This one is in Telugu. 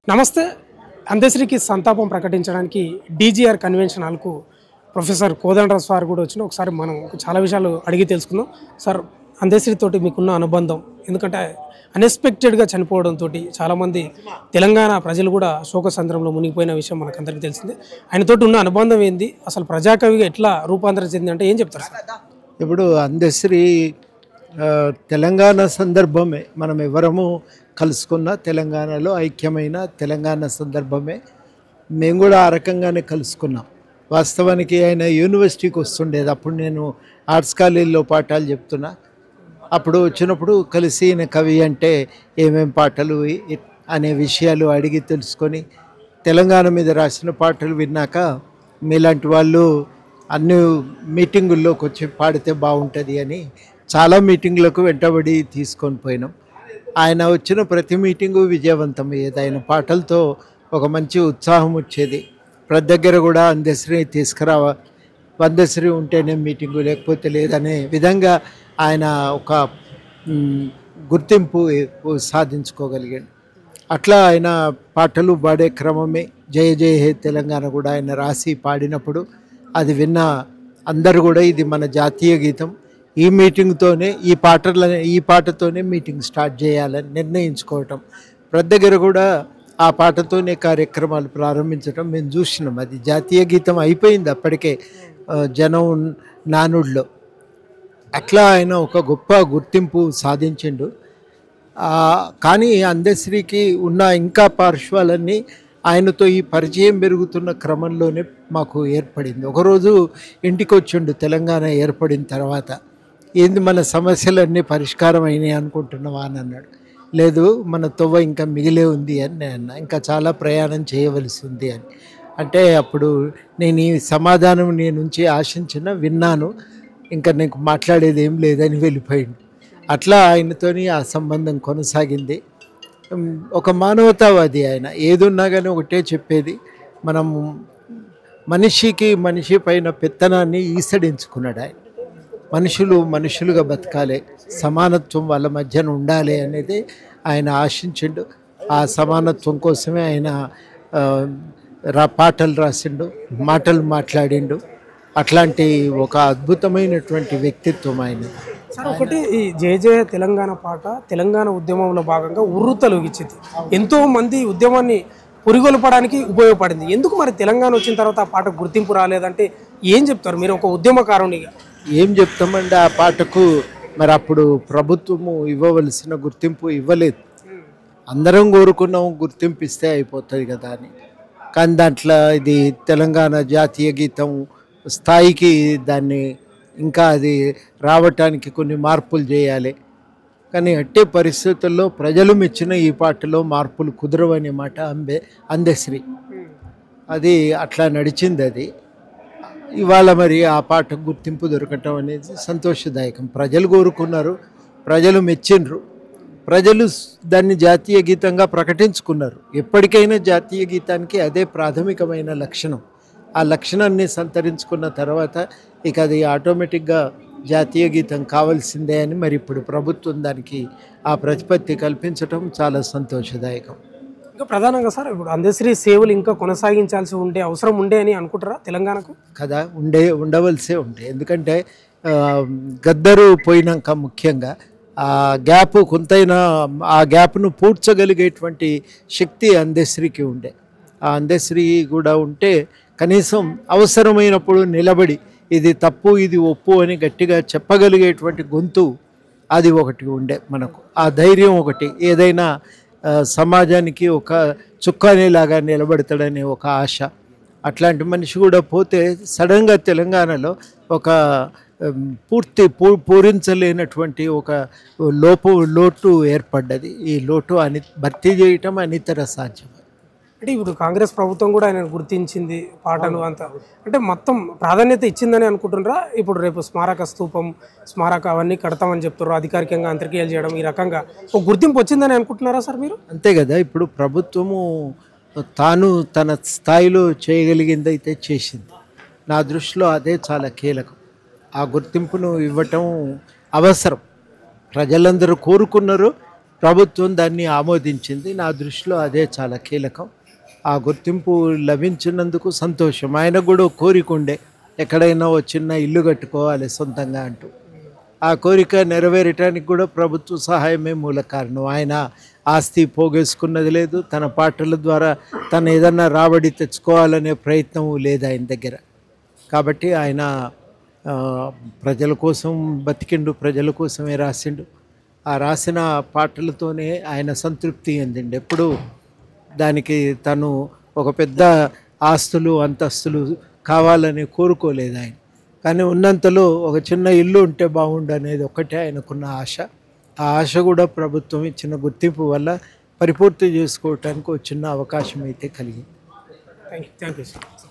నమస్తే. అందశ్రీకి సంతాపం ప్రకటించడానికి డీజీఆర్ కన్వెన్షన్ హాల్కు ప్రొఫెసర్ కోదండరాం సార్ కూడా వచ్చిన ఒకసారి మనం చాలా విషయాలు అడిగి తెలుసుకుందాం. సార్, అందశ్రీతోటి మీకున్న అనుబంధం, ఎందుకంటే అన్ఎక్స్పెక్టెడ్గా చనిపోవడంతో చాలామంది తెలంగాణ ప్రజలు కూడా శోకసంద్రంలో మునిగిపోయిన విషయం మనకందరికీ తెలిసిందే. ఆయనతోటి ఉన్న అనుబంధం ఏంది, అసలు ప్రజాకవిగా ఎట్లా రూపాంతరం చెంది అంటే ఏం చెప్తారు సార్? ఇప్పుడు అందశ్రీ తెలంగాణ సందర్భమే, మనం ఎవరము కలుసుకున్న తెలంగాణలో ఐక్యమైన తెలంగాణ సందర్భమే. మేము కూడా ఆ రకంగానే కలుసుకున్నాం. వాస్తవానికి ఆయన యూనివర్సిటీకి వస్తుండేది. అప్పుడు నేను ఆర్ట్స్ కాలేజీలో పాఠాలు చెప్తున్నా. అప్పుడు వచ్చినప్పుడు కలిసి ఈయన కవి అంటే ఏమేం పాటలు అనే విషయాలు అడిగి తెలుసుకొని తెలంగాణ మీద రాసిన పాటలు విన్నాక మీలాంటి వాళ్ళు అన్ని మీటింగుల్లోకి వచ్చి పాడితే బాగుంటుంది అని చాలా మీటింగులకు వెంటబడి తీసుకొని పోయినాం. ఆయన వచ్చిన ప్రతి మీటింగు విజయవంతమయ్యేది. ఆయన పాటలతో ఒక మంచి ఉత్సాహం వచ్చేది. ప్రతి దగ్గర కూడా అందశ్రీ తీసుకురావా, అందశ్రీ ఉంటేనే మీటింగు లేకపోతే లేదనే విధంగా ఆయన ఒక గుర్తింపు సాధించుకోగలిగాడు. అట్లా ఆయన పాటలు పాడే క్రమమే జయ జయ హే తెలంగాణ కూడా ఆయన రాసి పాడినప్పుడు అది విన్న అందరూ కూడా ఇది మన జాతీయ గీతం, ఈ మీటింగ్తోనే ఈ పాటతోనే మీటింగ్ స్టార్ట్ చేయాలని నిర్ణయించుకోవటం, ప్రతి దగ్గర కూడా ఆ పాటతోనే కార్యక్రమాలు ప్రారంభించడం మేము చూసినాం. అది జాతీయ గీతం అయిపోయింది అప్పటికే జనం నానుడిలో. అట్లా ఆయన ఒక గొప్ప గుర్తింపు సాధించిండు. కానీ అందశ్రీకి ఉన్న ఇంకా పార్శ్వాలన్నీ ఆయనతో ఈ పరిచయం పెరుగుతున్న క్రమంలోనే మాకు ఏర్పడింది. ఒకరోజు ఇంటికి వచ్చిండు తెలంగాణ ఏర్పడిన తర్వాత. ఏంది మన సమస్యలన్నీ పరిష్కారం అయినాయి అనుకుంటున్నావా అని అన్నాడు. లేదు, మన తొవ్వ ఇంకా మిగిలే ఉంది అని నేను అన్నా. ఇంకా చాలా ప్రయాణం చేయవలసి ఉంది అని అంటే అప్పుడు నేను ఈ సమాధానం నీ నుంచి విన్నాను, ఇంకా నీకు మాట్లాడేది ఏం లేదని వెళ్ళిపోయింది. అట్లా ఆయనతోని ఆ సంబంధం కొనసాగింది. ఒక మానవతావాది ఆయన. ఏదున్నా కానీ ఒకటే చెప్పేది, మనం మనిషి పైన పెత్తనాన్ని ఈసడించుకున్నాడు ఆయన. మనుషులుగా బతకాలి, సమానత్వం వాళ్ళ మధ్యన ఉండాలి అనేది ఆయన ఆశించిండు. ఆ సమానత్వం కోసమే ఆయన పాటలు రాసిండు, మాటలు మాట్లాడిండు. అట్లాంటి ఒక అద్భుతమైనటువంటి వ్యక్తిత్వం ఆయన. సార్, ఒకటి ఈ జయ జయ తెలంగాణ పాట తెలంగాణ ఉద్యమంలో భాగంగా ఉర్రూతలూగిచ్చింది. ఎంతో మంది ఉద్యమాన్ని పురిగొల్పడానికి ఉపయోగపడింది. ఎందుకు మరి తెలంగాణ వచ్చిన తర్వాత ఆ పాటకు గుర్తింపు రాలేదంటే ఏం చెప్తారు మీరు ఒక ఉద్యమకారునిగా? ఏం చెప్తామండి, ఆ పాటకు మరి అప్పుడు ప్రభుత్వము ఇవ్వవలసిన గుర్తింపు ఇవ్వలేదు. అందరం కోరుకున్నాం గుర్తింపు ఇస్తే అయిపోతుంది కదా అని. కానీ దాంట్లో ఇది తెలంగాణ జాతీయ గీతం స్థాయికి దాన్ని ఇంకా అది రావటానికి కొన్ని మార్పులు చేయాలి. కానీ అట్టే పరిస్థితుల్లో ప్రజలు మెచ్చిన ఈ పాటలో మార్పులు కుదరవనే మాట అందశ్రీ. అది అట్లా నడిచింది. అది ఇవాళ మరి ఆ పాటకు గుర్తింపు దొరకటం అనేది సంతోషదాయకం. ప్రజలు కోరుకున్నారు, ప్రజలు మెచ్చిండ్రు, ప్రజలు దాన్ని జాతీయ గీతంగా ప్రకటించుకున్నారు. ఎప్పటికైనా జాతీయ గీతానికి అదే ప్రాథమికమైన లక్షణం. ఆ లక్షణాన్ని సంతరించుకున్న తర్వాత ఇక అది ఆటోమేటిక్గా జాతీయ గీతం కావాల్సిందే అని మరి ఇప్పుడు ప్రభుత్వం దానికి ఆ ప్రతిపత్తి కల్పించటం చాలా సంతోషదాయకం. ఇంకా ప్రధానంగా సార్, ఇప్పుడు అందశ్రీ సేవలు ఇంకా కొనసాగించాల్సి ఉండే అవసరం ఉండే అని అనుకుంటారా తెలంగాణకు? కదా, ఉండవలసే ఉండే. ఎందుకంటే గద్దరు పోయినాక ముఖ్యంగా ఆ గ్యాప్ కొంతైనా ఆ గ్యాప్ను పూడ్చగలిగేటువంటి శక్తి అందశ్రీకి ఉండే. ఆ అందశ్రీ కూడా ఉంటే కనీసం అవసరమైనప్పుడు నిలబడి ఇది తప్పు ఇది ఒప్పు అని గట్టిగా చెప్పగలిగేటువంటి గొంతు అది ఒకటి ఉండే మనకు. ఆ ధైర్యం ఒకటి, ఏదైనా సమాజానికి ఒక చుక్కానేలాగా నిలబడతాడనే ఒక ఆశ. అట్లాంటి మనిషి కూడా పోతే సడన్గా తెలంగాణలో ఒక పూరించలేనటువంటి ఒక లోటు ఏర్పడ్డది. ఈ లోటు భర్తీ చేయటం అనితర సాధ్యం. అంటే ఇప్పుడు కాంగ్రెస్ ప్రభుత్వం కూడా ఆయన గుర్తించింది, పాటలు అంతా అంటే మొత్తం ప్రాధాన్యత ఇచ్చిందని అనుకుంటున్నారా? ఇప్పుడు రేపు స్మారక స్తూపం, స్మారక అవన్నీ కడతామని చెప్తున్నారు, అధికారికంగా అంతర్క్రియలు చేయడం, ఈ రకంగా ఒక గుర్తింపు వచ్చిందని అనుకుంటున్నారా సార్ మీరు? అంతే కదా, ఇప్పుడు ప్రభుత్వము తాను తన స్థాయిలో చేయగలిగింది అయితే చేసింది. నా దృష్టిలో అదే చాలా కీలకం. ఆ గుర్తింపును ఇవ్వటం అవసరం. ప్రజలందరూ కోరుకున్నారు, ప్రభుత్వం దాన్ని ఆమోదించింది. నా దృష్టిలో అదే చాలా కీలకం. ఆ గుర్తింపు లభించినందుకు సంతోషం. ఆయనకు కూడా కోరిక ఉండే, ఎక్కడైనా ఓ చిన్న ఇల్లు కట్టుకోవాలి సొంతంగా అంటూ. ఆ కోరిక నెరవేరటానికి కూడా ప్రభుత్వ సహాయమే మూల కారణం. ఆయన ఆస్తి పోగేసుకున్నది లేదు, తన పాటల ద్వారా తను ఏదన్నా రాబడి తెచ్చుకోవాలనే ప్రయత్నం లేదు ఆయన దగ్గర. కాబట్టి ఆయన ప్రజల కోసం బతికిండు, ప్రజల కోసమే రాసిండు. ఆ రాసిన పాటలతోనే ఆయన సంతృప్తి చెందిండు. ఎప్పుడు దానికి తను ఒక పెద్ద ఆస్తులు అంతస్తులు కావాలని కోరుకోలేదు ఆయన. కానీ ఉన్నంతలో ఒక చిన్న ఇల్లు ఉంటే బాగుండు అనేది ఒకటే ఆయనకున్న ఆశ. ఆ ఆశ కూడా ప్రభుత్వం ఇచ్చిన గుర్తింపు వల్ల పరిపూర్తి చేసుకోవటానికి ఒక చిన్న అవకాశం అయితే కలిగింది. Thank you sir.